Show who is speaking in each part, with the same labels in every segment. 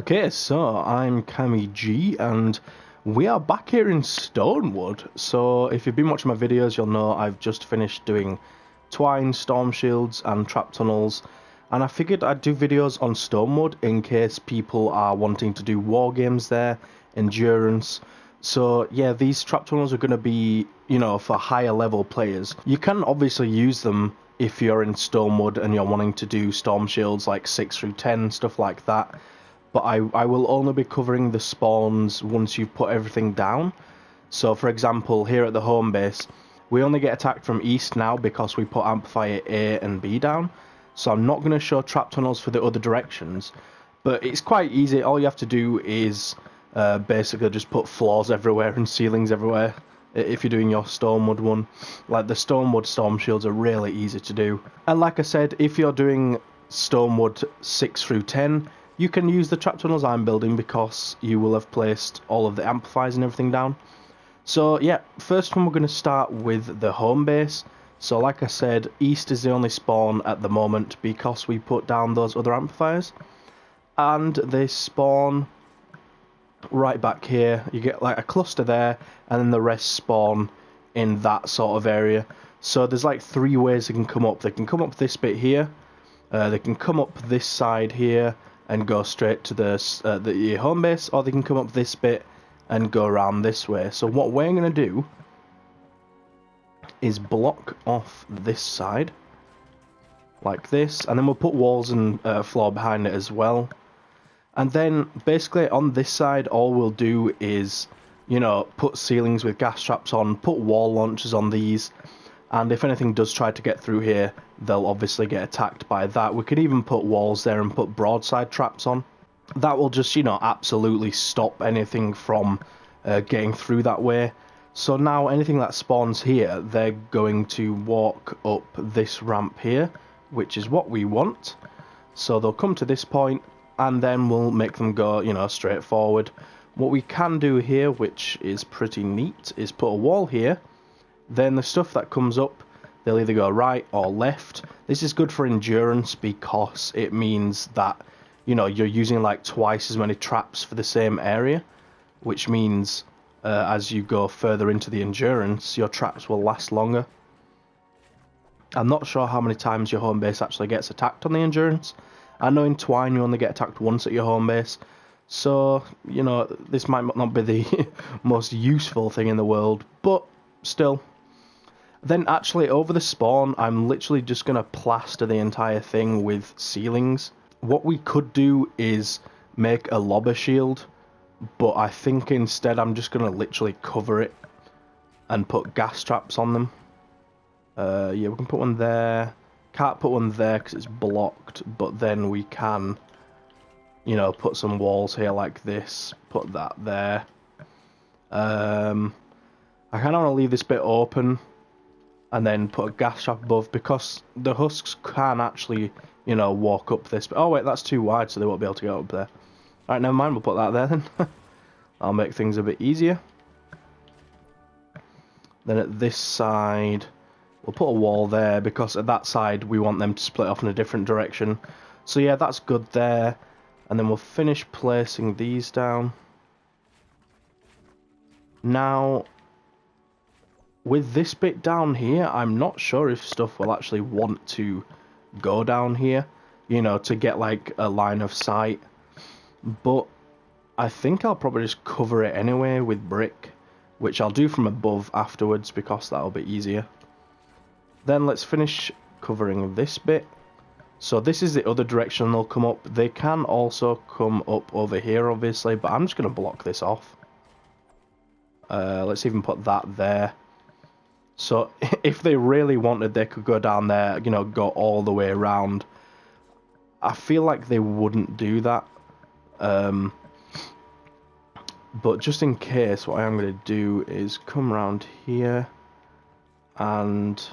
Speaker 1: Okay, so I'm CammyG and we are back here in Stonewood. So if you've been watching my videos, you'll know I've just finished doing twine, storm shields and trap tunnels, and I figured I'd do videos on Stonewood in case people are wanting to do war games there, endurance. So yeah, these trap tunnels are going to be, for higher level players. You can obviously use them if you're in Stonewood and you're wanting to do storm shields like 6 through 10, stuff like that. But I will only be covering the spawns once you put everything down. So for example, here at the home base, we only get attacked from east now because we put amplifier A and B down. So I'm not going to show trap tunnels for the other directions, but it's quite easy. All you have to do is basically just put floors everywhere and ceilings everywhere if you're doing your Stonewood one. Like the Stonewood storm shields are really easy to do. And like I said, if you're doing Stonewood 6 through 10, you can use the trap tunnels I'm building because you will have placed all of the amplifiers and everything down. So yeah, first one we're going to start with the home base. So like I said, east is the only spawn at the moment because we put down those other amplifiers. And they spawn right back here. You get like a cluster there, and then the rest spawn in that sort of area. So there's like 3 ways they can come up. They can come up this bit here, they can come up this side here and go straight to the home base, or they can come up this bit and go around this way. So what we're going to do is block off this side like this, and then we'll put walls and floor behind it as well. And then basically on this side, all we'll do is, put ceilings with gas traps on, put wall launchers on these, and if anything does try to get through here, they'll obviously get attacked by that. We could even put walls there and put broadside traps on. That will just, absolutely stop anything from getting through that way. So now anything that spawns here, they're going to walk up this ramp here, which is what we want. So they'll come to this point, and then we'll make them go, straight forward. What we can do here, which is pretty neat, is put a wall here. Then the stuff that comes up, they'll either go right or left. This is good for endurance because it means that, you're using like twice as many traps for the same area, which means as you go further into the endurance, your traps will last longer. I'm not sure how many times your home base actually gets attacked on the endurance. I know in Twine you only get attacked once at your home base, so, this might not be the most useful thing in the world, but still. Then actually over the spawn, I'm literally just going to plaster the entire thing with ceilings. What we could do is make a lobber shield, but I think instead I'm just going to literally cover it and put gas traps on them. Yeah, we can put one there. Can't put one there because it's blocked, but then we can, put some walls here like this, put that there. I kind of want to leave this bit open and then put a gas trap above because the husks can actually, walk up this. But oh wait, that's too wide, so they won't be able to get up there. Alright, never mind, we'll put that there then. I'll make things a bit easier. Then at this side, we'll put a wall there because at that side we want them to split off in a different direction. So yeah, that's good there. And then we'll finish placing these down. Now, with this bit down here, I'm not sure if stuff will actually want to go down here, to get like a line of sight. But I think I'll probably just cover it anyway with brick, which I'll do from above afterwards because that'll be easier. Then let's finish covering this bit. So this is the other direction they'll come up. They can also come up over here, obviously, but I'm just going to block this off. Let's even put that there. So if they really wanted, they could go down there, go all the way around. I feel like they wouldn't do that. But just in case, what I am going to do is come around here, and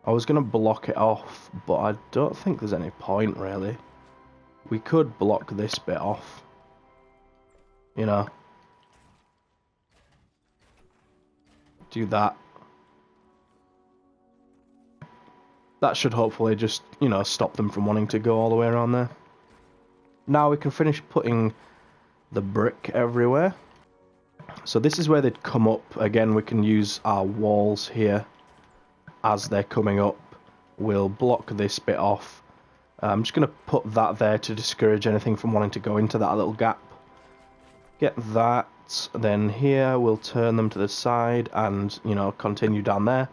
Speaker 1: I was going to block it off, but I don't think there's any point really. We could block this bit off, do that. That should hopefully just, stop them from wanting to go all the way around there. Now we can finish putting the brick everywhere. So this is where they'd come up. Again, we can use our walls here as they're coming up. We'll block this bit off. I'm just going to put that there to discourage anything from wanting to go into that little gap. Get that. Then here we'll turn them to the side and, you know, continue down there.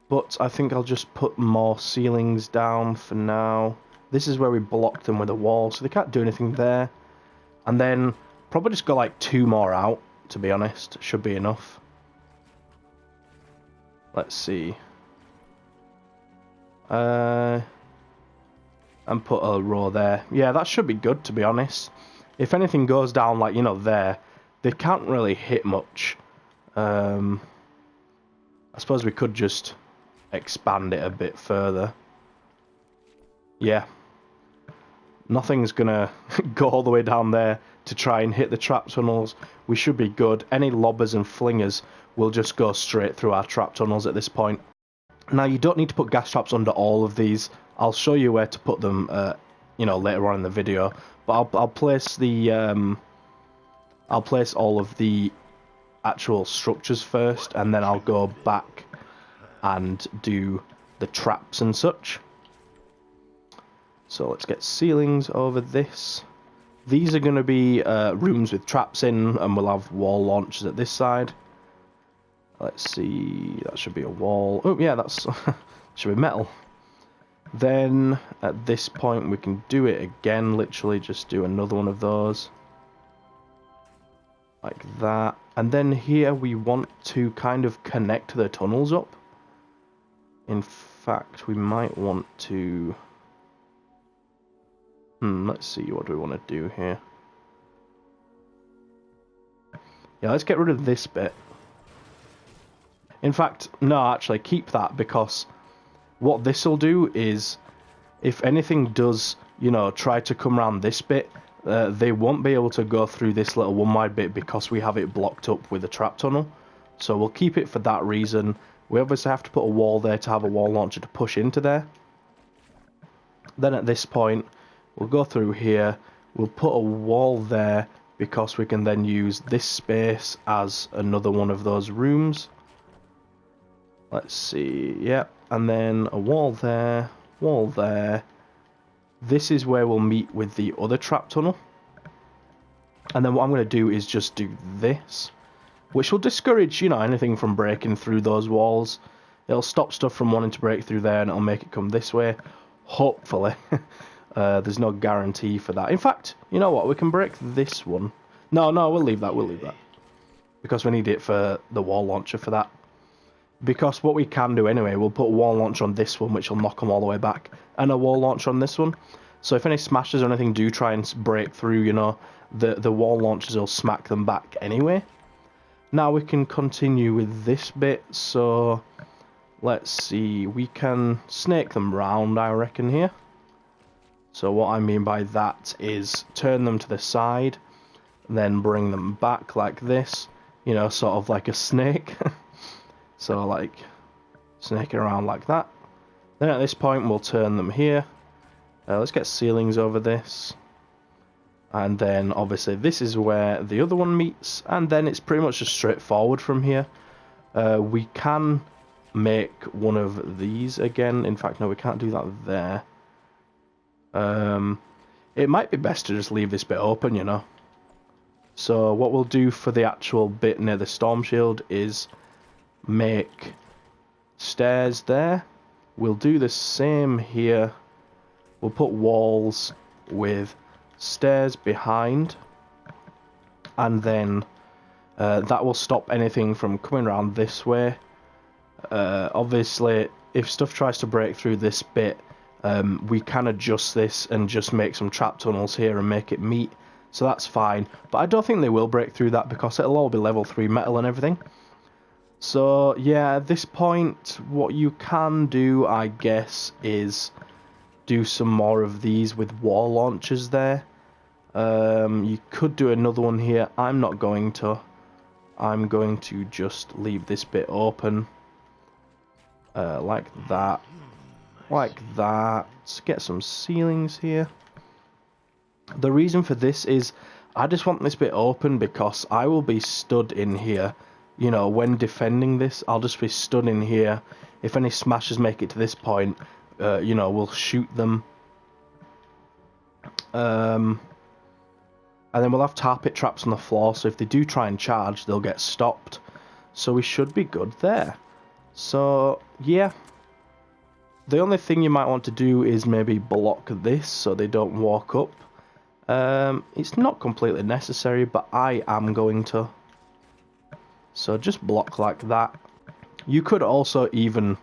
Speaker 1: But I think I'll just put more ceilings down for now. This is where we blocked them with a wall, so they can't do anything there. And then probably just go like 2 more out, to be honest. Should be enough. Let's see. And put a row there. Yeah, that should be good, to be honest. If anything goes down, like, you know, there, they can't really hit much. I suppose we could just expand it a bit further. Yeah. Nothing's gonna go all the way down there to try and hit the trap tunnels. We should be good. Any lobbers and flingers will just go straight through our trap tunnels at this point. Now, you don't need to put gas traps under all of these. I'll show you where to put them, you know, later on in the video. But I'll place the I'll place all of the actual structures first, and then I'll go back and do the traps and such. So let's get ceilings over this. These are going to be rooms with traps in, and we'll have wall launchers at this side. Let's see, that should be a wall. Oh yeah, that's should be metal. Then at this point we can do it again, literally just do another one of those. Like that. And then here we want to kind of connect the tunnels up. In fact, we might want to... let's see, what do we want to do here? Yeah, let's get rid of this bit. In fact, no, actually, keep that, because what this will do is, if anything does, you know, try to come around this bit, they won't be able to go through this little one wide bit because we have it blocked up with a trap tunnel. So we'll keep it for that reason. We obviously have to put a wall there to have a wall launcher to push into there. Then at this point, we'll go through here, we'll put a wall there because we can then use this space as another one of those rooms. Let's see, yep, and then a wall there, wall there. This is where we'll meet with the other trap tunnel. And then what I'm going to do is just do this, which will discourage, you know, anything from breaking through those walls. It'll stop stuff from wanting to break through there, and it'll make it come this way, hopefully. There's no guarantee for that. In fact, you know what, we can break this one. No, we'll leave that, because we need it for the wall launcher for that. Because what we can do anyway, we'll put a wall launcher on this one, which will knock them all the way back, and a wall launcher on this one. So if any smashers or anything do try and break through, you know, the wall launchers will smack them back anyway. Now we can continue with this bit, so let's see, we can snake them round, I reckon, here. So what I mean by that is turn them to the side, then bring them back like this, you know, sort of like a snake. So like snaking around like that. Then at this point we'll turn them here. Let's get ceilings over this. And then obviously this is where the other one meets, and then it's pretty much just straightforward from here. We can make one of these again. In fact, no, we can't do that there. It might be best to just leave this bit open, you know. So what we'll do for the actual bit near the storm shield is make stairs there. We'll do the same here. We'll put walls with stairs behind, and then that will stop anything from coming around this way. Obviously, if stuff tries to break through this bit, we can adjust this and just make some trap tunnels here and make it meet, so that's fine. But I don't think they will break through that because it'll all be level 3 metal and everything. So yeah, at this point what you can do, I guess, is do some more of these with wall launchers there. You could do another one here. I'm not going to. I'm going to just leave this bit open. Like that. Like that. Let's get some ceilings here. The reason for this is I just want this bit open because I will be stood in here. You know, when defending this, I'll just be stood in here. If any smashers make it to this point, you know, we'll shoot them. And then we'll have tar pit traps on the floor, so if they do try and charge, they'll get stopped. So we should be good there. So, yeah. The only thing you might want to do is maybe block this so they don't walk up. It's not completely necessary, but I am going to. So just block like that. You could also even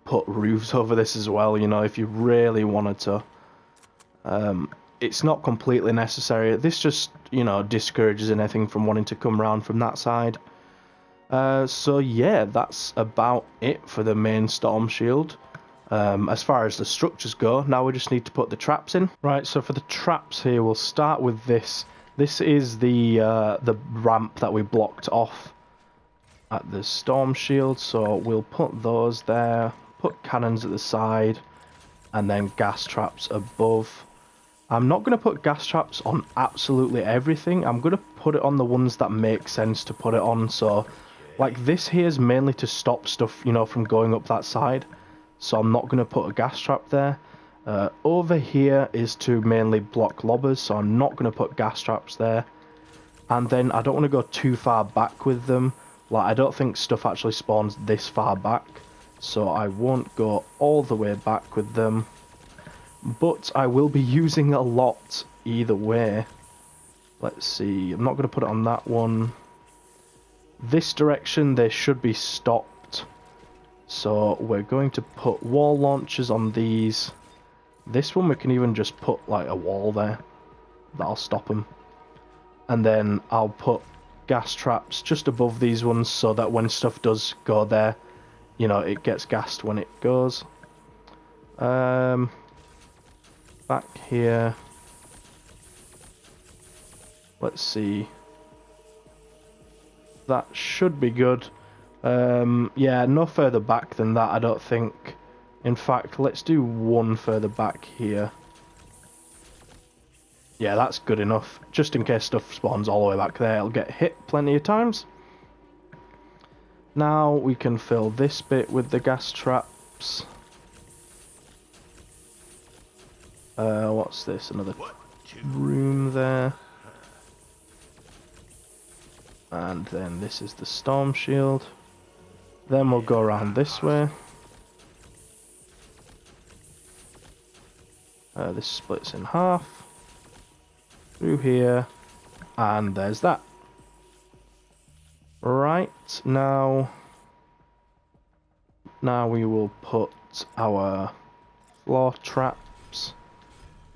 Speaker 1: put roofs over this as well, you know, if you really wanted to. It's not completely necessary. This just, you know, discourages anything from wanting to come around from that side. So yeah, that's about it for the main storm shield. As far as the structures go, now we just need to put the traps in. Right, so for the traps here, we'll start with this. This is the ramp that we blocked off at the storm shield, so we'll put those there, put cannons at the side, and then gas traps above. I'm not going to put gas traps on absolutely everything. I'm going to put it on the ones that make sense to put it on. So, like this here is mainly to stop stuff, you know, from going up that side. So I'm not going to put a gas trap there. Over here is to mainly block lobbers, so I'm not going to put gas traps there. And then I don't want to go too far back with them. Like, I don't think stuff actually spawns this far back. So I won't go all the way back with them. But I will be using a lot either way. Let's see, I'm not going to put it on that one. This direction they should be stopped. So we're going to put wall launchers on these. This one we can even just put like a wall there. That'll stop them. And then I'll put gas traps just above these ones so that when stuff does go there, you know, it gets gassed when it goes. Back here. Let's see. That should be good. Yeah, no further back than that, I don't think. In fact, let's do one further back here. Yeah, that's good enough. Just in case stuff spawns all the way back there, it'll get hit plenty of times. Now we can fill this bit with the gas traps. What's this? Another room there. And then this is the storm shield. Then we'll go around this way. This splits in half. Through here. And there's that. Right, now we will put our floor traps.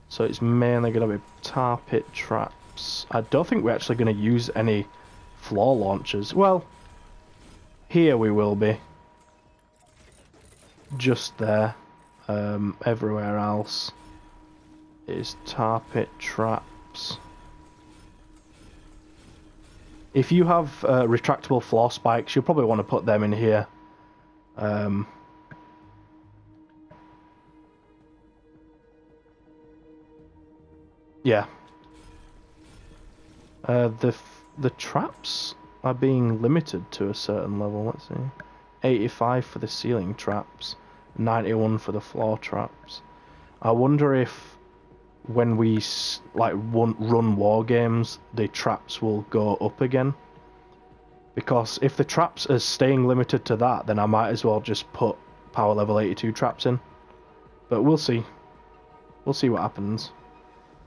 Speaker 1: So it's mainly going to be tar pit traps. I don't think we're actually going to use any floor launchers. Well, here we will be. Just there. Everywhere else is tar pit traps. If you have retractable floor spikes, you'll probably want to put them in here. Yeah. The traps are being limited to a certain level. Let's see. 85 for the ceiling traps, 91 for the floor traps. I wonder if when we run Wargames, the traps will go up again. Because if the traps are staying limited to that, then I might as well just put power level 82 traps in. But we'll see. We'll see what happens.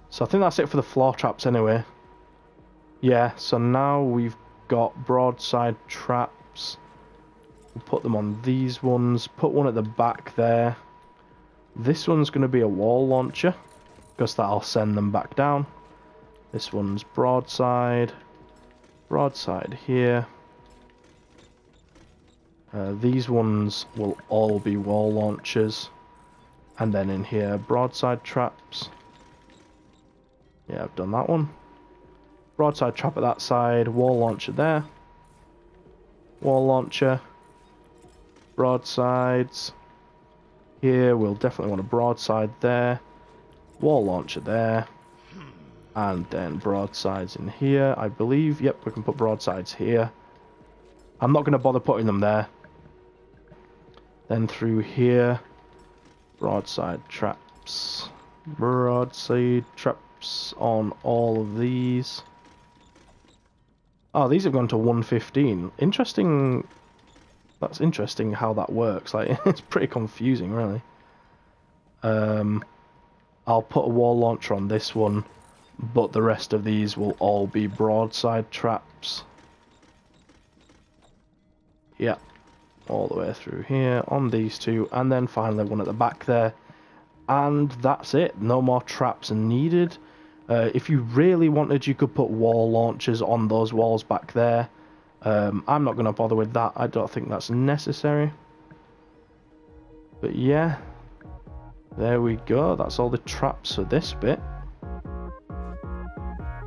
Speaker 1: So I think that's it for the floor traps anyway. Yeah, so now we've got broadside traps. We'll put them on these ones. Put one at the back there. This one's going to be a wall launcher, because that'll send them back down. This one's broadside. Broadside here. These ones will all be wall launchers. And then in here, broadside traps. Yeah, I've done that one. Broadside trap at that side, wall launcher there. Wall launcher. Broadsides. Here, we'll definitely want a broadside there. Wall launcher there. And then broadsides in here, I believe. Yep, we can put broadsides here. I'm not going to bother putting them there. Then through here, broadside traps. Broadside traps on all of these. Oh, these have gone to 115. Interesting. That's interesting how that works. Like, it's pretty confusing, really. I'll put a wall launcher on this one, but the rest of these will all be broadside traps. Yeah, all the way through here on these two, and then finally one at the back there. And that's it. No more traps needed. If you really wanted, you could put wall launchers on those walls back there. I'm not going to bother with that. I don't think that's necessary. But yeah, there we go. That's all the traps for this bit.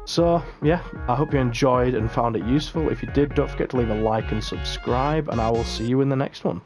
Speaker 1: So yeah, I hope you enjoyed and found it useful. If you did, don't forget to leave a like and subscribe, and I will see you in the next one.